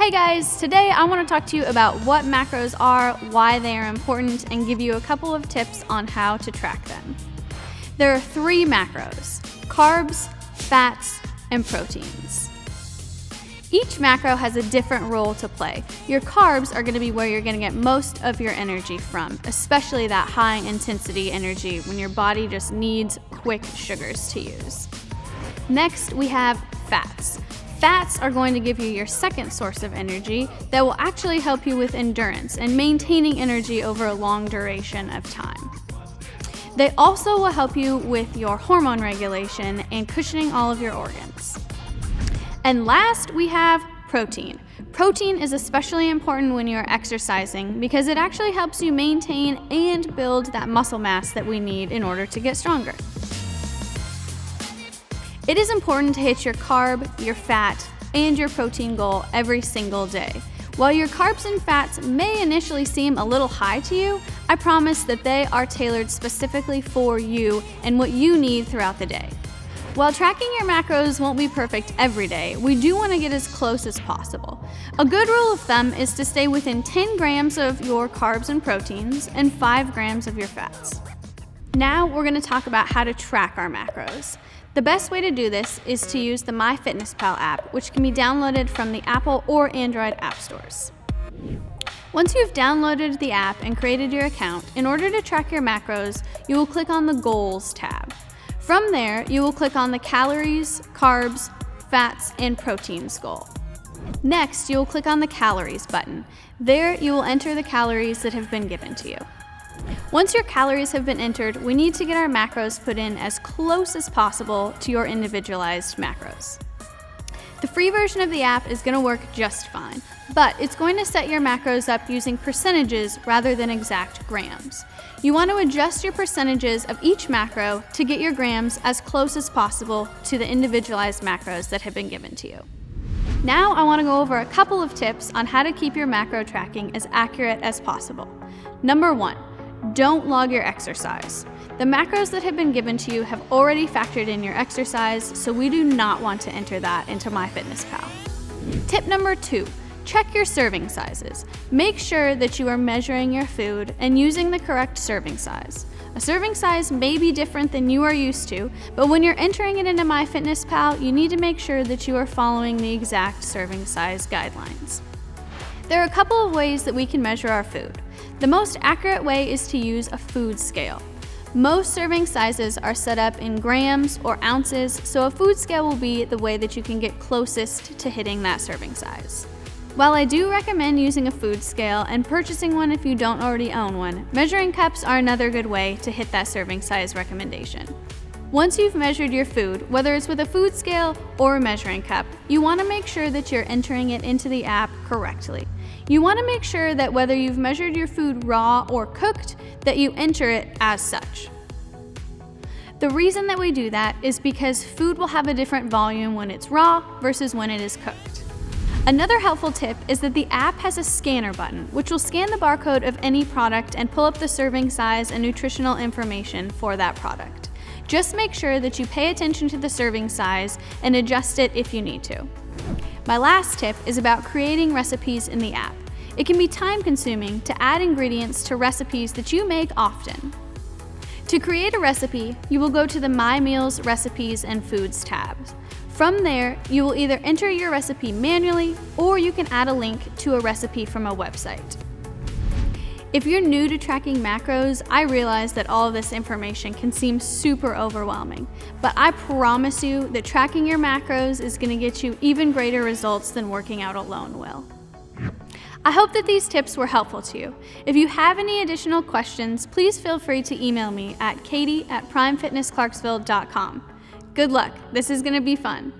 Hey guys, today I want to talk to you about what macros are, why they are important, and give you a couple of tips on how to track them. There are 3 macros: carbs, fats, and proteins. Each macro has a different role to play. Your carbs are going to be where you're going to get most of your energy from, especially that high intensity energy when your body just needs quick sugars to use. Next, we have fats. Fats are going to give you your second source of energy that will actually help you with endurance and maintaining energy over a long duration of time. They also will help you with your hormone regulation and cushioning all of your organs. And last, we have protein. Protein is especially important when you're exercising because it actually helps you maintain and build that muscle mass that we need in order to get stronger. It is important to hit your carb, your fat, and your protein goal every single day. While your carbs and fats may initially seem a little high to you, I promise that they are tailored specifically for you and what you need throughout the day. While tracking your macros won't be perfect every day, we do want to get as close as possible. A good rule of thumb is to stay within 10 grams of your carbs and proteins and 5 grams of your fats. Now we're going to talk about how to track our macros. The best way to do this is to use the MyFitnessPal app, which can be downloaded from the Apple or Android app stores. Once you've downloaded the app and created your account, in order to track your macros, you will click on the Goals tab. From there, you will click on the Calories, Carbs, Fats, and Proteins goal. Next, you will click on the Calories button. There, you will enter the calories that have been given to you. Once your calories have been entered, we need to get our macros put in as close as possible to your individualized macros. The free version of the app is going to work just fine, but it's going to set your macros up using percentages rather than exact grams. You want to adjust your percentages of each macro to get your grams as close as possible to the individualized macros that have been given to you. Now I want to go over a couple of tips on how to keep your macro tracking as accurate as possible. Number 1. Don't log your exercise. The macros that have been given to you have already factored in your exercise, so we do not want to enter that into MyFitnessPal. Tip number 2, check your serving sizes. Make sure that you are measuring your food and using the correct serving size. A serving size may be different than you are used to, but when you're entering it into MyFitnessPal, you need to make sure that you are following the exact serving size guidelines. There are a couple of ways that we can measure our food. The most accurate way is to use a food scale. Most serving sizes are set up in grams or ounces, so a food scale will be the way that you can get closest to hitting that serving size. While I do recommend using a food scale and purchasing one if you don't already own one, measuring cups are another good way to hit that serving size recommendation. Once you've measured your food, whether it's with a food scale or a measuring cup, you want to make sure that you're entering it into the app correctly. You want to make sure that whether you've measured your food raw or cooked, that you enter it as such. The reason that we do that is because food will have a different volume when it's raw versus when it is cooked. Another helpful tip is that the app has a scanner button, which will scan the barcode of any product and pull up the serving size and nutritional information for that product. Just make sure that you pay attention to the serving size and adjust it if you need to. My last tip is about creating recipes in the app. It can be time-consuming to add ingredients to recipes that you make often. To create a recipe, you will go to the My Meals, Recipes, and Foods tabs. From there, you will either enter your recipe manually or you can add a link to a recipe from a website. If you're new to tracking macros, I realize that all of this information can seem super overwhelming, but I promise you that tracking your macros is going to get you even greater results than working out alone will. I hope that these tips were helpful to you. If you have any additional questions, please feel free to email me at katie@primefitnessclarksville.com. Good luck, this is going to be fun.